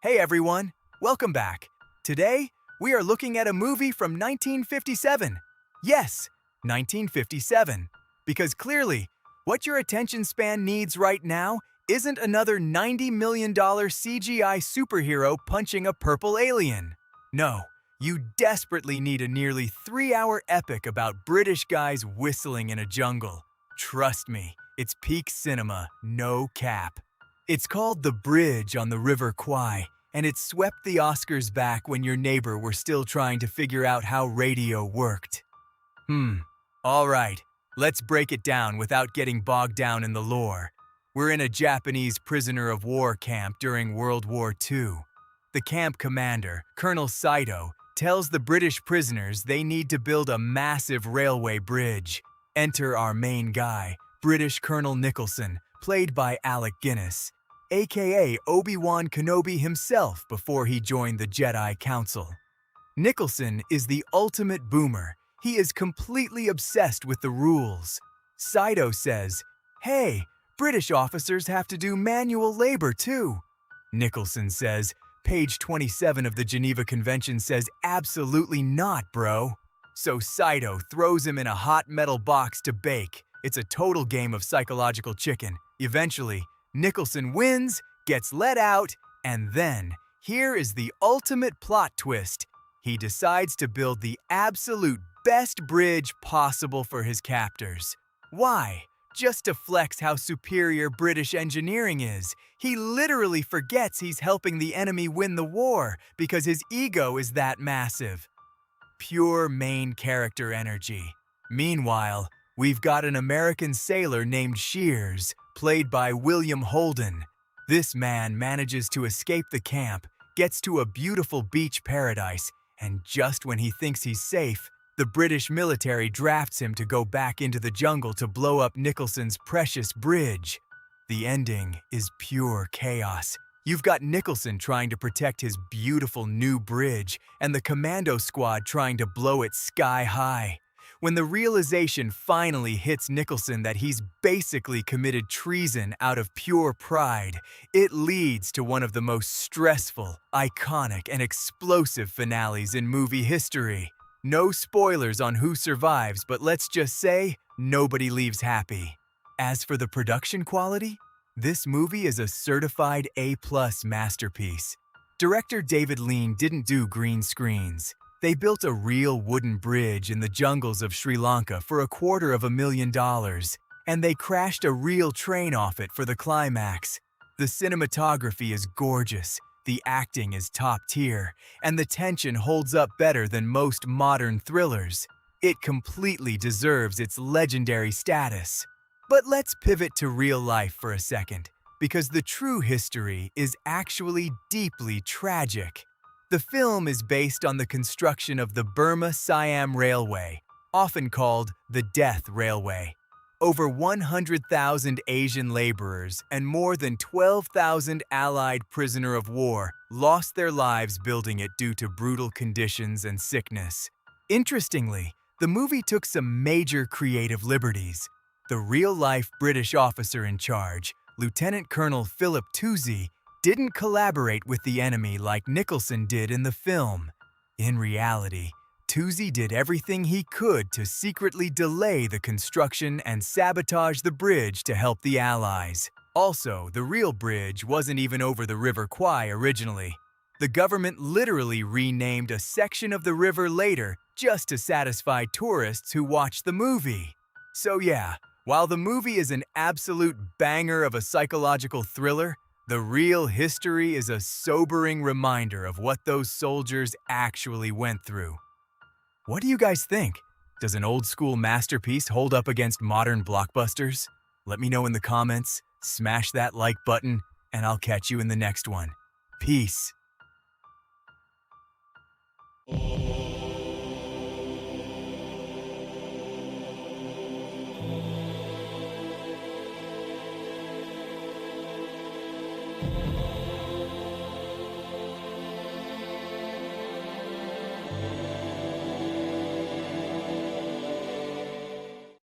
Hey everyone, welcome back. Today, we are looking at a movie from 1957. Yes, 1957. Because clearly, what your attention span needs right now isn't another $90 million CGI superhero punching a purple alien. No, you desperately need a nearly 3-hour epic about British guys whistling in a jungle. Trust me, it's peak cinema, no cap. It's called The Bridge on the River Kwai, and it swept the Oscars back when your neighbor were still trying to figure out how radio worked. All right, let's break it down without getting bogged down in the lore. We're in a Japanese prisoner of war camp during World War II. The camp commander, Colonel Saito, tells the British prisoners they need to build a massive railway bridge. Enter our main guy, British Colonel Nicholson, played by Alec Guinness, aka Obi-Wan Kenobi himself before he joined the Jedi Council. Nicholson is the ultimate boomer. He is completely obsessed with the rules. Saito says, "Hey, British officers have to do manual labor too." Nicholson says, "Page 27 of the Geneva Convention says absolutely not, bro." So Saito throws him in a hot metal box to bake. It's a total game of psychological chicken. Eventually, Nicholson wins, gets let out, and then, here is the ultimate plot twist. He decides to build the absolute best bridge possible for his captors. Why? Just to flex how superior British engineering is. He literally forgets he's helping the enemy win the war because his ego is that massive. Pure main character energy. Meanwhile, we've got an American sailor named Shears, played by William Holden. This man manages to escape the camp, gets to a beautiful beach paradise, and just when he thinks he's safe, the British military drafts him to go back into the jungle to blow up Nicholson's precious bridge. The ending is pure chaos. You've got Nicholson trying to protect his beautiful new bridge, and the commando squad trying to blow it sky high. When the realization finally hits Nicholson that he's basically committed treason out of pure pride, it leads to one of the most stressful, iconic, and explosive finales in movie history. No spoilers on who survives, but let's just say, nobody leaves happy. As for the production quality, this movie is a certified A+ masterpiece. Director David Lean didn't do green screens. They built a real wooden bridge in the jungles of Sri Lanka for $250,000, and they crashed a real train off it for the climax. The cinematography is gorgeous, the acting is top tier, and the tension holds up better than most modern thrillers. It completely deserves its legendary status. But let's pivot to real life for a second, because the true history is actually deeply tragic. The film is based on the construction of the Burma-Siam Railway, often called the Death Railway. Over 100,000 Asian laborers and more than 12,000 Allied prisoner of war lost their lives building it due to brutal conditions and sickness. Interestingly, the movie took some major creative liberties. The real-life British officer in charge, Lieutenant Colonel Philip Toosey, didn't collaborate with the enemy like Nicholson did in the film. In reality, Toosey did everything he could to secretly delay the construction and sabotage the bridge to help the Allies. Also, the real bridge wasn't even over the River Kwai originally. The government literally renamed a section of the river later just to satisfy tourists who watched the movie. So yeah, while the movie is an absolute banger of a psychological thriller, the real history is a sobering reminder of what those soldiers actually went through. What do you guys think? Does an old-school masterpiece hold up against modern blockbusters? Let me know in the comments, smash that like button, and I'll catch you in the next one. Peace.